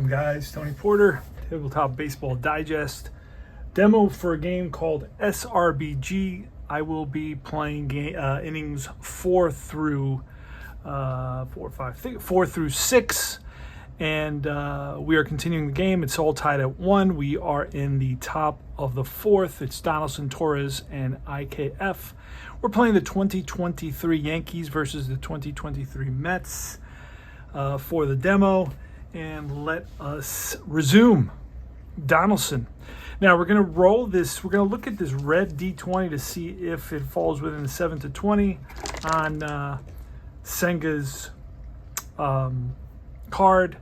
Welcome, guys. Tony Porter, Tabletop Baseball Digest. Demo for a game called SRBG. I will be playing innings 4 through 6, and we are continuing the game. It's all tied at 1. We are in the top of the 4th. It's Donaldson, Torres, and IKF. We're playing the 2023 Yankees versus the 2023 Mets for the demo, and let us resume. Donaldson. Now we're going to roll this. We're going to look at this red D20 to see if it falls within the 7 to 20 on Senga's card.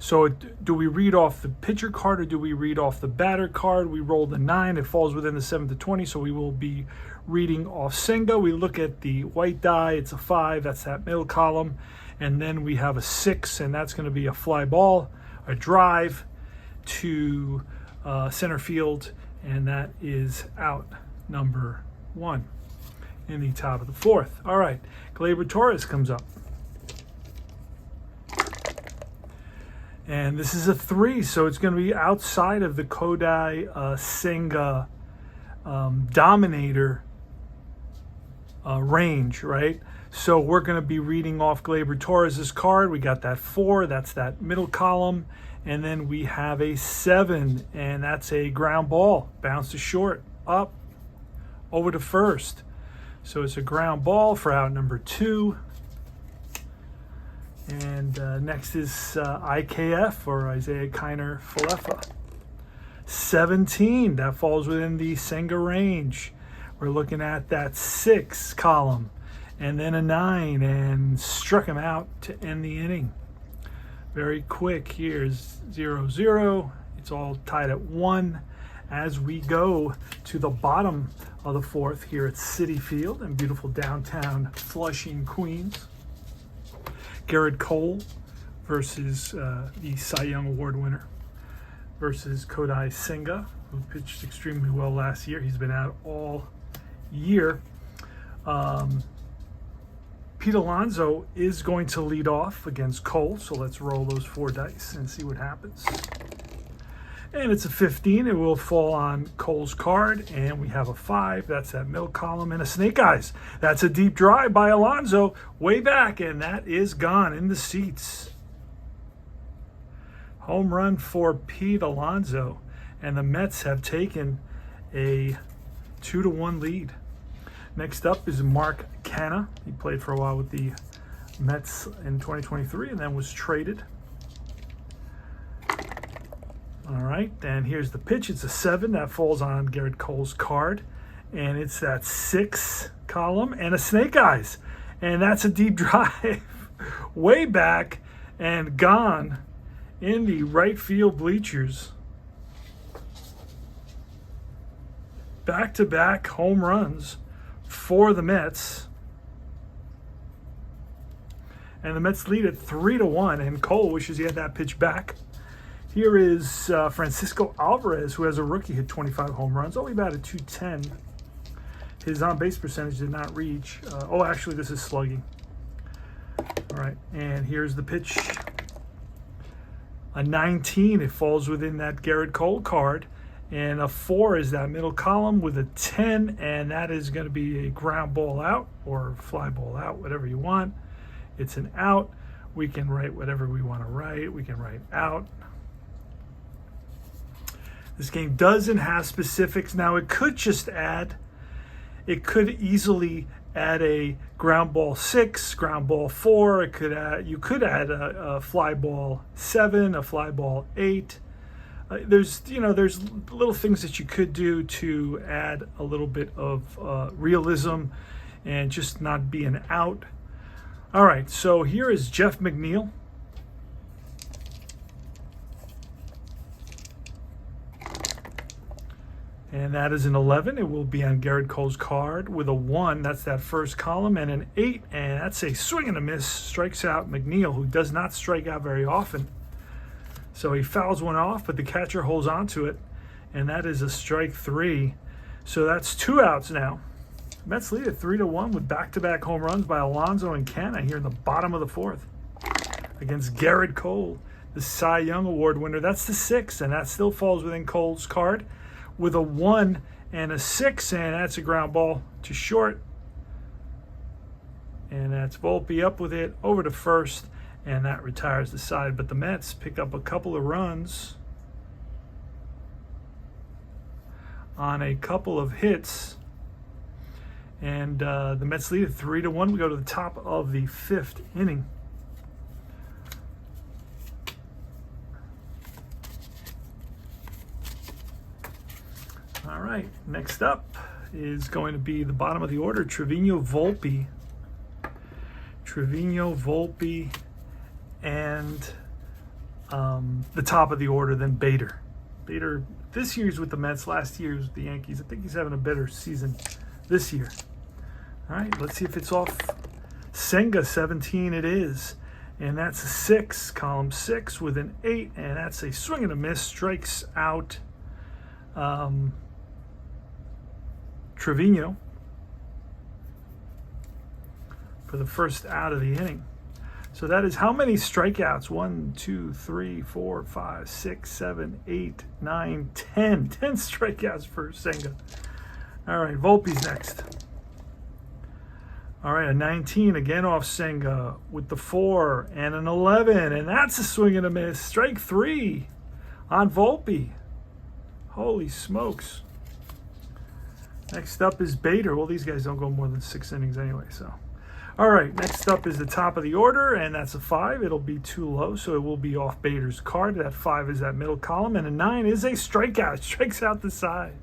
So do we read off the pitcher card or do we read off the batter card? We rolled a 9. It falls within the 7 to 20, so we will be reading off Senga. We look at the white die. It's a 5. That's that middle column. And then we have a 6, and that's going to be a fly ball, a drive to center field, and that is out number 1 in the top of the 4th. All right, Gleyber Torres comes up. And this is a 3, so it's going to be outside of the Kodai Senga Dominator range, right? So we're going to be reading off Gleyber Torres' card. We got that 4, that's that middle column. And then we have a 7, and that's a ground ball. Bounce to short, up, over to first. So it's a ground ball for out number 2. And next is IKF, or Isaiah Kiner Falefa. 17, that falls within the Senga range. We're looking at that 6 column. And then a 9, and struck him out to end the inning. Very quick. Here's 0-0. It's all tied at 1 as we go to the bottom of the 4th here at Citi Field in beautiful downtown Flushing, Queens. Garrett Cole versus the Cy Young Award winner versus Kodai Senga, who pitched extremely well last year. He's been out all year. Pete Alonso is going to lead off against Cole, so let's roll those 4 dice and see what happens. And it's a 15. It will fall on Cole's card, and we have a 5. That's that middle column, and a snake eyes. That's a deep drive by Alonso way back, and that is gone in the seats. Home run for Pete Alonso, and the Mets have taken a 2-1 lead. Next up is Mark Canha. He played for a while with the Mets in 2023 and then was traded. All right, and here's the pitch. It's a 7. That falls on Garrett Cole's card. And it's that 6 column and a snake eyes. And that's a deep drive way back and gone in the right field bleachers. Back-to-back home runs for the Mets, and the Mets lead at 3-1, and Cole wishes he had that pitch back. Here is Francisco Alvarez, who has a rookie, hit 25 home runs, only batted .210. His on-base percentage did not reach. Actually, this is slugging. All right, and here's the pitch. A 19, it falls within that Garrett Cole card. And a 4 is that middle column with a 10, and that is going to be a ground ball out or fly ball out, whatever you want. It's an out. We can write whatever we want to write. We can write out. This game doesn't have specifics. Now, it could easily add a ground ball 6, ground ball 4. You could add a fly ball 7, a fly ball 8. There's little things that you could do to add a little bit of realism and just not be an out. All right, so here is Jeff McNeil. And that is an 11. It will be on Garrett Cole's card with a 1. That's that first column, and an 8. And that's a swing and a miss. Strikes out McNeil, who does not strike out very often. So he fouls one off, but the catcher holds on to it, and that is a strike 3. So that's 2 outs now. Mets lead at 3-1 with back-to-back home runs by Alonso and Canha here in the bottom of the 4th against Garrett Cole. the Cy Young Award winner. That's the 6, and that still falls within Cole's card with a 1 and a 6, and that's a ground ball to short. And that's Volpe up with it over to first, and that retires the side. But the Mets pick up a couple of runs on a couple of hits, and the Mets lead at 3-1. We go to the top of the 5th inning. All right, next up is going to be the bottom of the order, Trevino Volpe, and the top of the order, then Bader. Bader this year's with the Mets, last year's with the Yankees. I think he's having a better season this year. All right, let's see if it's off. Senga 17 it is, and that's a 6, column 6 with an 8, and that's a swing and a miss, strikes out Trevino for the first out of the inning. So that is how many strikeouts? 1, 2, 3, 4, 5, 6, 7, 8, 9, 10. 10 strikeouts for Senga. All right, Volpe's next. All right, a 19 again off Senga with the 4 and an 11, and that's a swing and a miss. Strike 3 on Volpe. Holy smokes. Next up is Bader. Well, these guys don't go more than 6 innings anyway, so. All right, next up is the top of the order, and that's a 5. It'll be too low, so it will be off Bader's card. That 5 is that middle column, and a 9 is a strikeout. Strikes out the side.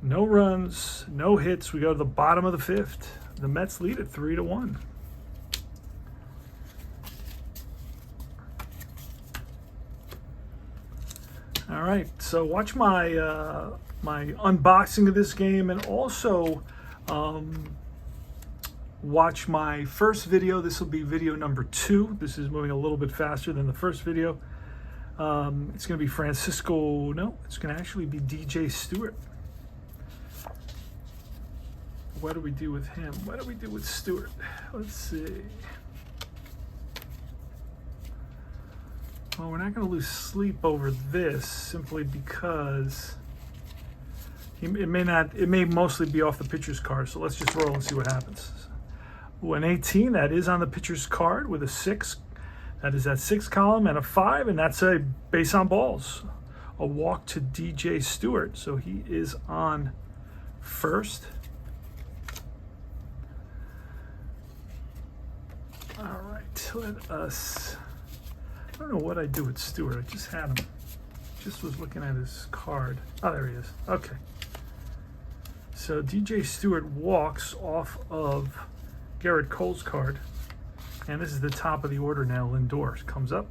No runs, no hits. We go to the bottom of the 5th. The Mets lead at 3-1. All right, so watch my my unboxing of this game, and also watch my first video. This will be video number 2. This is moving a little bit faster than the first video. It's going to be Francisco. No, it's going to actually be DJ Stewart. What do we do with him? What do we do with Stewart? Let's see. Well, we're not going to lose sleep over this simply because it may mostly be off the pitcher's card. So let's just roll and see what happens. Ooh, an 18, that is on the pitcher's card with a 6. That is that 6 column, and a 5, and that's a base on balls. A walk to DJ Stewart. So he is on first. All right, let us. I don't know what I do with Stewart. I just had him. Just was looking at his card. Oh, there he is. Okay. So DJ Stewart walks off of Garrett Cole's card. And this is the top of the order now. Lindor comes up.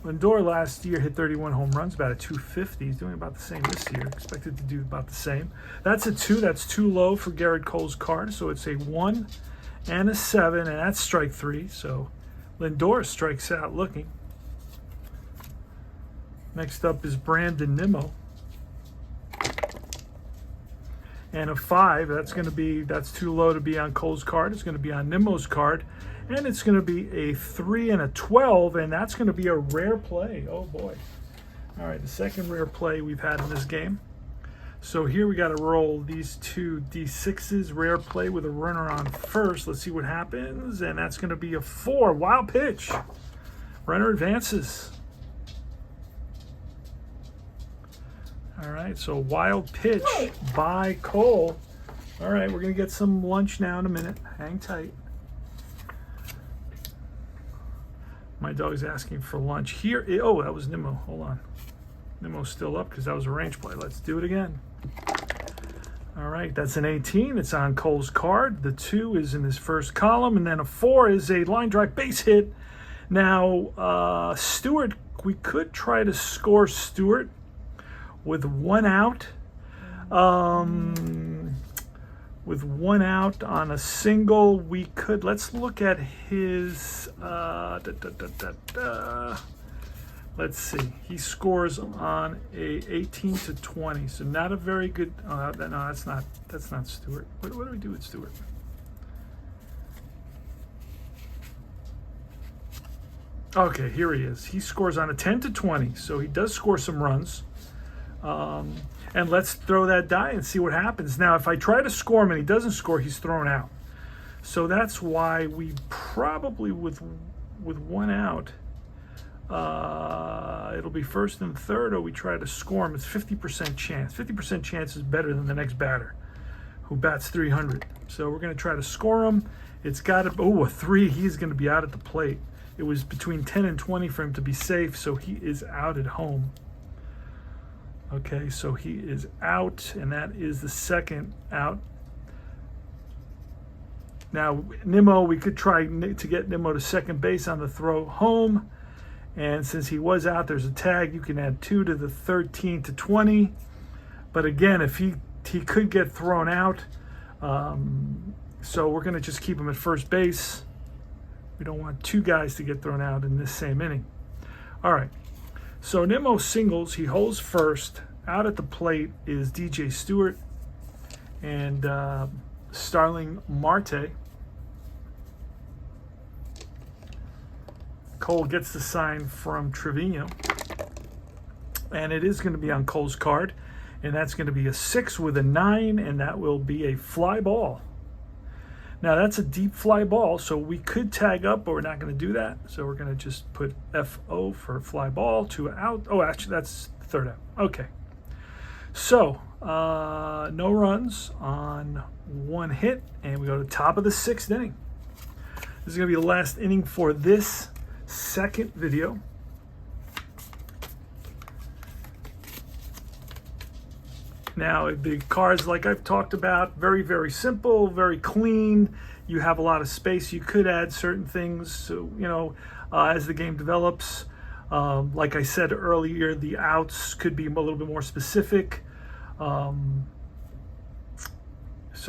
Lindor last year hit 31 home runs, about a 250. He's doing about the same this year. Expected to do about the same. That's a 2. That's too low for Garrett Cole's card. So it's a 1 and a 7, and that's strike 3. So Lindor strikes out looking. Next up is Brandon Nimmo. And a 5, that's too low to be on Cole's card. It's going to be on Nimmo's card. And it's going to be a 3 and a 12, and that's going to be a rare play. Oh boy. All right, the second rare play we've had in this game. So here we got to roll these 2 D6s, rare play with a runner on first. Let's see what happens, and that's going to be a 4. Wild pitch. Runner advances. All right, so wild pitch by Cole. All right, we're going to get some lunch now in a minute. Hang tight. My dog's asking for lunch here. Oh, that was Nimmo. Hold on. Nimmo's still up because that was a range play. Let's do it again. All right, that's an 18. It's on Cole's card. The 2 is in his first column, and then a 4 is a line drive base hit. Now, Stewart, we could try to score Stewart with 1 out. With 1 out on a single, we could. Let's look at his. Let's see. He scores on a 18 to 20, so not a very good. No, that's not Stewart. What do we do with Stewart? Okay, here he is. He scores on a 10 to 20, so he does score some runs. And let's throw that die and see what happens. Now, if I try to score him and he doesn't score, he's thrown out. So that's why we probably, with one out, it'll be first and third, or we try to score him. It's 50% chance. 50% chance is better than the next batter, who bats 300. So we're going to try to score him. It's got to, a 3. He's going to be out at the plate. It was between 10 and 20 for him to be safe, so he is out at home. Okay, so he is out, and that is the second out. Now, Nimmo, we could try to get Nimmo to second base on the throw home. And since he was out, there's a tag. You can add 2 to the 13 to 20. But again, if he could get thrown out, so we're going to just keep him at first base. We don't want 2 guys to get thrown out in this same inning. All right. So Nimmo singles. He holds first. Out at the plate is DJ Stewart and Starling Marte. Cole gets the sign from Trevino. And it is going to be on Cole's card. And that's going to be a 6 with a 9. And that will be a fly ball. Now, that's a deep fly ball, so we could tag up, but we're not going to do that. So we're going to just put FO for fly ball, 2 out. Oh, actually, that's the third out. Okay. So, no runs on 1 hit, and we go to the top of the 6th inning. This is going to be the last inning for this second video. Now, the cards, like I've talked about, very, very simple, very clean. You have a lot of space. You could add certain things, so, as the game develops. Like I said earlier, the outs could be a little bit more specific. So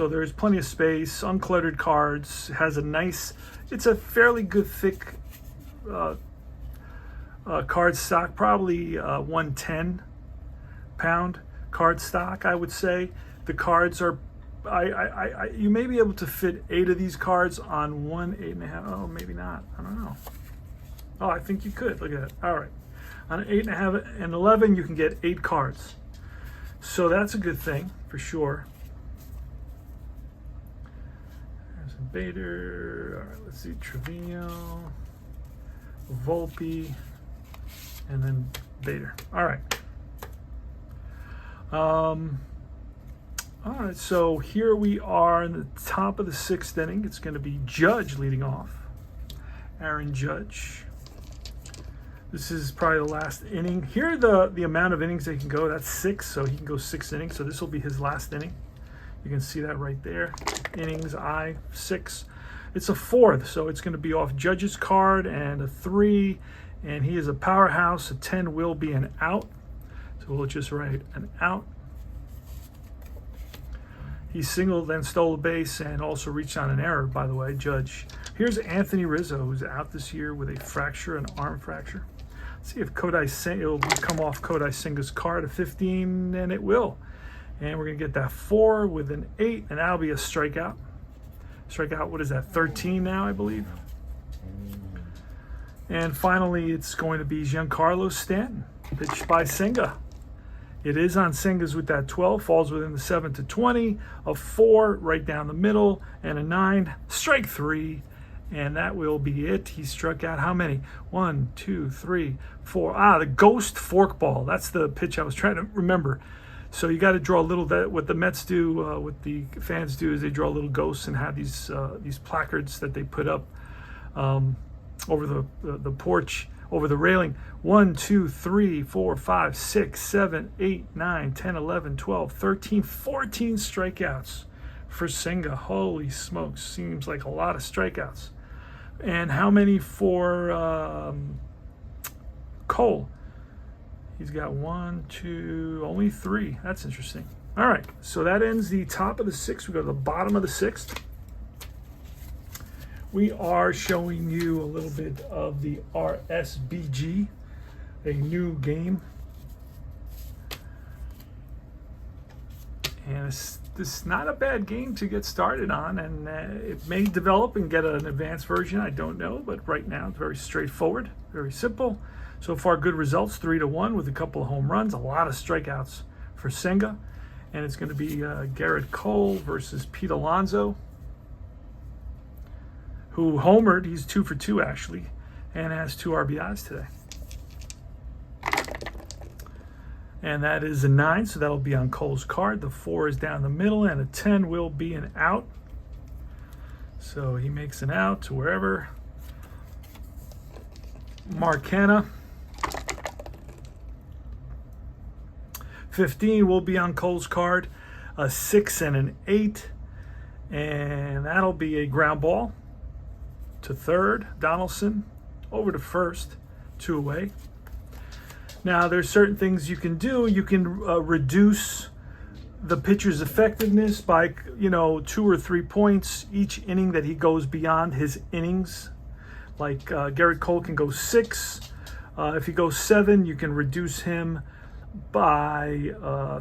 there's plenty of space. Uncluttered cards. Has a nice, it's a fairly good thick card stock, probably 110 pound card stock, I would say. The cards are, you may be able to fit 8 of these cards on 1 8.5. Oh, maybe not. I don't know. Oh, I think you could. Look at that. All right. On an 8.5 and 11, you can get 8 cards. So that's a good thing for sure. There's a Bader. All right, let's see. Trevino, Volpe, and then Bader. All right. All right, so here we are in the top of the 6th inning. It's going to be Judge leading off. Aaron Judge. This is probably the last inning. Here, the amount of innings they can go, that's 6, so he can go 6 innings. So this will be his last inning. You can see that right there. Innings, 6. It's a 4th, so it's going to be off Judge's card, and a 3, and he is a powerhouse. A 10 will be an out. So we'll just write an out. He singled, then stole a base, and also reached on an error, by the way, Judge. Here's Anthony Rizzo, who's out this year with a fracture, an arm fracture. Let's see if it will come off Kodai Senga's card, a 15, and it will. And we're going to get that 4 with an 8, and that'll be a strikeout. Strikeout, what is that, 13 now, I believe? And finally, it's going to be Giancarlo Stanton, pitched by Senga. It is on Senga's with that 12, falls within the 7 to 20, a 4 right down the middle, and a 9, strike 3, and that will be it. He struck out how many? 1, 2, 3, 4. The ghost forkball. That's the pitch I was trying to remember. So you got to draw a little, that what the Mets do, what the fans do is they draw little ghosts and have these placards that they put up over the porch, over the railing. 1, 2, 3, 4, 5, 6, 7, 8, 9, 10, 11, 12, 13, 14 strikeouts for Senga. Holy smokes, seems like a lot of strikeouts. And how many for Cole? He's got 1, 2, only 3. That's interesting. All right, so that ends the top of the 6th. We go to the bottom of the 6th. We are showing you a little bit of the SRBG, a new game. And this is not a bad game to get started on, and it may develop and get an advanced version. I don't know, but right now it's very straightforward, very simple. So far, good results, 3-1 with a couple of home runs, a lot of strikeouts for Senga. And it's going to be Garrett Cole versus Pete Alonso, who homered. He's 2 for 2 actually, and has 2 RBIs today. And that is a 9, so that'll be on Cole's card. The 4 is down the middle, and a 10 will be an out. So he makes an out to wherever. Marcana. 15 will be on Cole's card. A 6 and an 8. And that'll be a ground ball to third. Donaldson over to first. 2 away. Now, there's certain things you can do. You can reduce the pitcher's effectiveness by, 2 or 3 points each inning that he goes beyond his innings. Like Garrett Cole can go 6. If he goes 7, you can reduce him by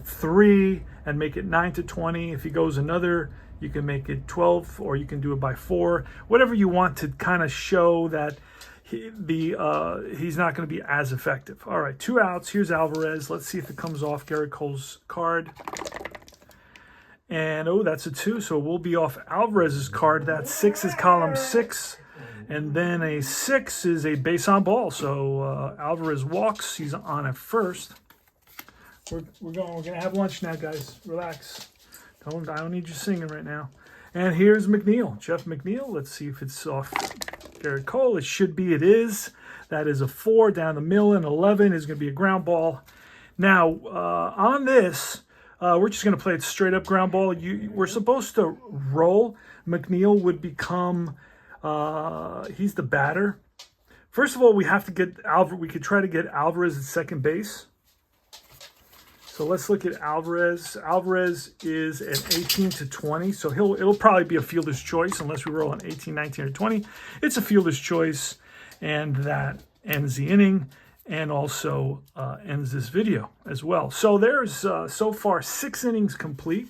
3 and make it 9-20. If he goes another, you can make it 12, or you can do it by 4. Whatever you want to kind of show that he's not going to be as effective. All right, 2 outs. Here's Alvarez. Let's see if it comes off Garrett Cole's card. And, that's a 2, so we'll be off Alvarez's card. That 6 is column 6. And then a 6 is a base on ball. So Alvarez walks. He's on at first. We're gonna have lunch now, guys. Relax. I don't need you singing right now. And here's McNeil, Jeff McNeil. Let's see if it's off Garrett Cole. It should be. It is. That is a 4 down the middle, and 11 is going to be a ground ball. Now, on this, we're just going to play it straight up ground ball. We're supposed to roll. McNeil would become, he's the batter. First of all, we have to get Alvarez. We could try to get Alvarez at second base. So let's look at Alvarez. Alvarez is an 18-20, so it'll probably be a fielder's choice unless we roll an 18, 19, or 20. It's a fielder's choice, and that ends the inning and also ends this video as well. So there's so far 6 innings complete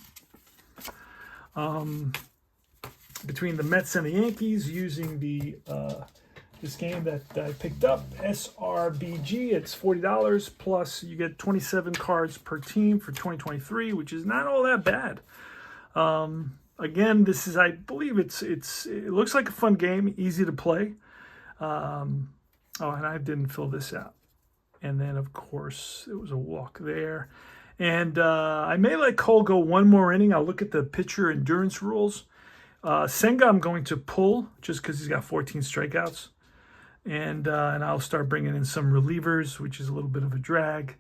between the Mets and the Yankees using the this game that I picked up, SRBG. It's $40, plus you get 27 cards per team for 2023, which is not all that bad. Again, this is, I believe it looks like a fun game, easy to play. And I didn't fill this out. And then, of course, it was a walk there. And I may let Cole go 1 more inning. I'll look at the pitcher endurance rules. Senga I'm going to pull just because he's got 14 strikeouts. And I'll start bringing in some relievers, which is a little bit of a drag.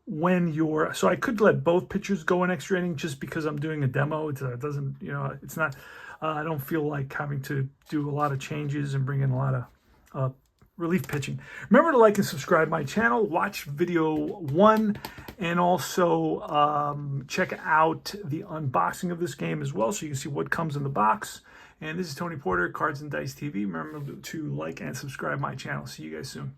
So I could let both pitchers go an extra inning just because I'm doing a demo. It doesn't, it's not, I don't feel like having to do a lot of changes and bring in a lot of relief pitching. Remember to like and subscribe my channel, watch video 1, and also check out the unboxing of this game as well so you can see what comes in the box. And this is Tony Porter, Cards and Dice TV. Remember to like and subscribe my channel. See you guys soon.